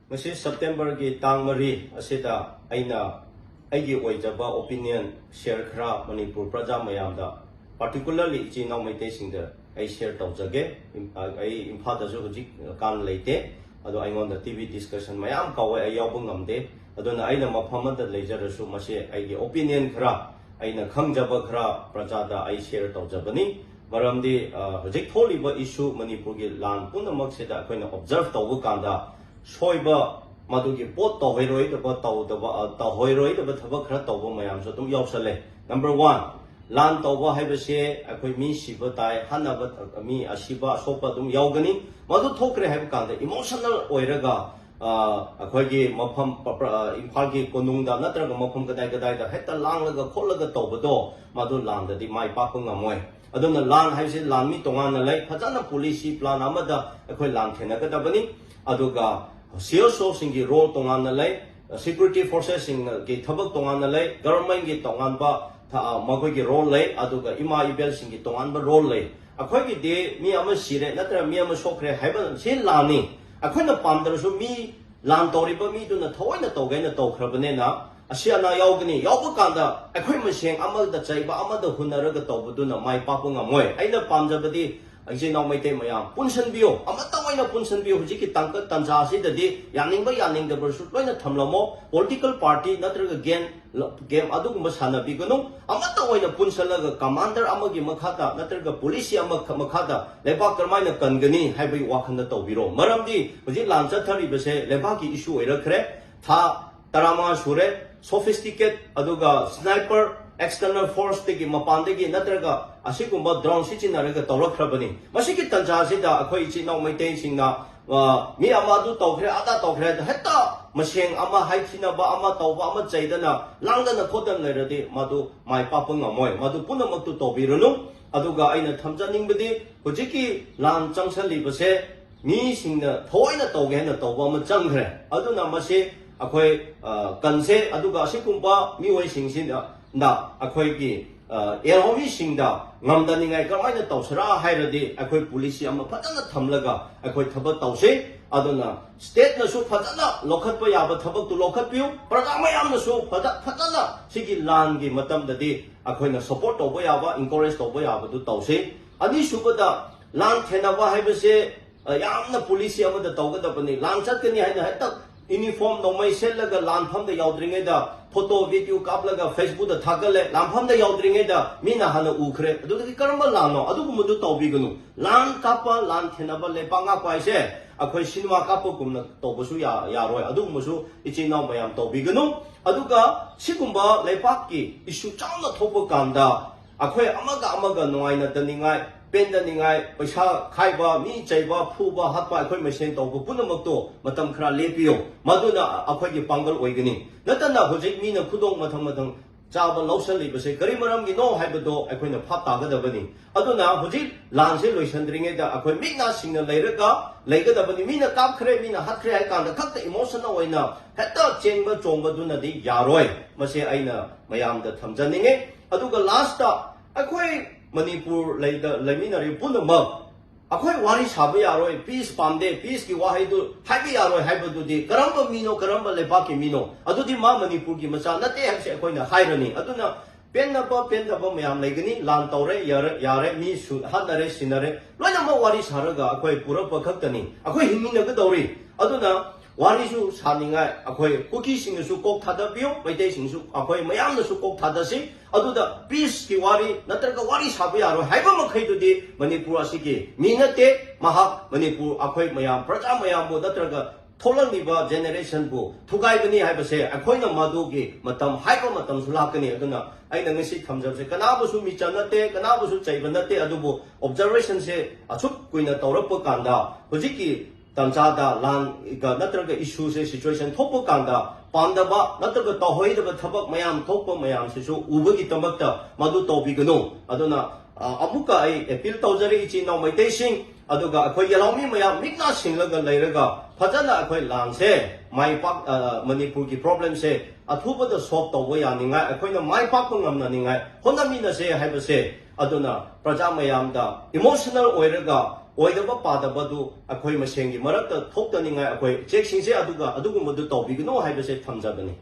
Masi September ki tang mari asida aina aigi oijaba opinion share khra Manipur praja mayam da particularly ichi naw maite singda ai share tawjage ai imphal da ju hujik kan leite ado aingon da TV discussion mayam kawe ai yawbung ngamde adona aina mafam da lejarasu masi aigi opinion khra aina khangjaba khra praja da ai share tawjabani maramdi hujik tholiba issue Manipur gi lan punamak sida koina observe tawbu kanda soiba madugi pot tawheroi da tawheroi da thabak khra tawba mayam so tum yawsale. Number 1 lan tawba haibase akoi mi siba tai hanaba mi asiba sopa tum yawgani madu thokre haib kanda emotional oiraga akoi gi mafam imphal gi konungda natraga mafam kadai kadai da heta langlaga kholaga tawbado madu lan da di mai papa ngamoi aduna lan haibase lan mi tongana lai phajana policy plan amada akoi lan thena ka dabani aduga CSO singi role tongan nalai security forces sing ki thabak tongan nalai government ki tongan ba magoi ki role lai aduga ima ibel singi tongan ba role lai akhoi ki de mi ama sire natra mi ama sokre haiba sin lani akhoi na pamdar su mi lan tori ba mi tu na thoi na togai na tokhrabane na asia na yaugani yaubu kanda akhoi maseng amal da chaiba amada hunaraga tawbudu na mai papu ngamoi aina pamjabadi Aji naw maite mayam punsan biyo amata waina punsan biyo hujiki tangka tanza asidadi yaningba yaningda bersu loina thamlamo political party natraga game adugumba sana biganu amata waina punsalaga commander amagi makhata natraga police makhata lebak karmaina kangani haibai wakhanda tawbiro maramdi huji lancha thari bese lebaki issue oirakre tha tarama sure sophisticated aduga sniper external force tegi mapandegi natraga asigumba drone sichinaraga tawrakrabani masiki tanjasida akhoi ichi naw maitei singna mi amadu tawkhre ada tawkhre hetta maseng ama haithina ba ama tawba ama chaidana langdana khodan leradi madu mai papang amoi madu punamaktu tawbirunu aduga aina thamjaningbadi hujiki lan changsali base mi singna thoina tawge na tawba ma changkhre aduna masi akhoi kanse aduga asigumba mi wai singsin na akhoi ki eromi singda ngamdani ngai kamaina tawsara hairadi akhoi police ama phajana thamlaga akhoi thabak tawse aduna state na su phajana lokhatpa yaba thabak tu lokhatpiu pragama yamna su phajana sigi lan gi matam dadi akhoi na support toba yaba encourage toba yaba tu tawse ani subada lan thenaba haibase yamna police ama da tawgada bani lan chatkani haina heta uniform no mai selaga lan pham da yaudringe da photo video kaplaga Facebook da thagale lan pham da yaudringe da mina hana ukhre adu ki karamba lano adu kum du tawbiganu lan kapa lan thenaba le panga kwaise akhoi cinema kapa kumna tawbasu ya roi adu musu ichi naw mayam tawbiganu aduga sigumba lepak ki issue chauna thopa kanda akhoi amaga noaina daningai pendaningai paisa khaiba mi chaiba phuba hatpa akhoi mesen tawbu punamakto matam khra lepiyo maduna akhoi gi pangal oigani natana hojik mi na khudong mathang chaba lawsal libase kari maram gi no haibado akhoi na phat tagadabani aduna hojik lanse loisandringe da akhoi mikna singna leiraga leigadabani mi na kap khre mi na hat khre ai kanda khakta emotional oina heta chengba chongba duna di yaroi mase aina mayam da thamjaninge aduga last ta akhoi Manipur Laminari Punamak. Akhoi wari sabi yaroi, peace pamde, peace ki wahidu, habi yaroi, habadudi, karamba mino, karamba lebaki mino. Adudi ma Manipur ki masa, nate hamse akhoi na hairani. Aduna pen daba mayam legani, lan taure, yare, mi su, hadare, sinare. Loina ma wari saraga, akhoi pura pakhaktani. Akhoi himina kadori. Aduna warisu saningai akhoi kuki singsu kok thadabio maitei singsu akhoi mayam su kok thadasi aduda peace ki wari natraga wari sabi aro haiba makhai dudi Manipur asiki minate mahak Manipur akhoi mayam praja mayam bu natraga tholangiba generation bu thugai bani haibase akhoi na madugi matam haiba matam sulakani aduna aina ngisi thamjabse kanabu su michanate kanabu su chaibanate adubu observation se achuk kuina tawrapa kanda hojiki Tanjada lan natraga issue se situation thopa kanda pandaba natraga tahoidaba thabak mayam thopa mayam se su ubagi tamakta madu tawbiganu aduna amuka ai appeal tawjari ichi naw maitei sing aduga akhoi yalawmi mayam mikna singlaga leiraga phajana akhoi lanse mai pak Manipur ki problem se athuba da solve tawba yaninga akhoi na mai pak ngamna ninga honamina se haibase aduna praja mayam da emotional oiraga ꯑꯣꯏꯗꯕ ꯄꯥꯗꯕꯗꯨ ꯑꯩꯈꯣꯏ ꯃꯁꯦꯟꯒꯤ ꯃꯔꯛꯇ ꯊꯣꯛꯇꯅꯤꯡꯉꯥꯏ ꯑꯩꯈꯣꯏ ꯆꯦꯛꯁꯤꯡꯁꯦ ꯑꯗꯨꯒꯨꯝꯕꯗꯨ ꯇꯧꯕꯤꯒꯅꯨ ꯍꯥꯏꯕꯁꯦ ꯊꯝꯖꯕꯅꯤ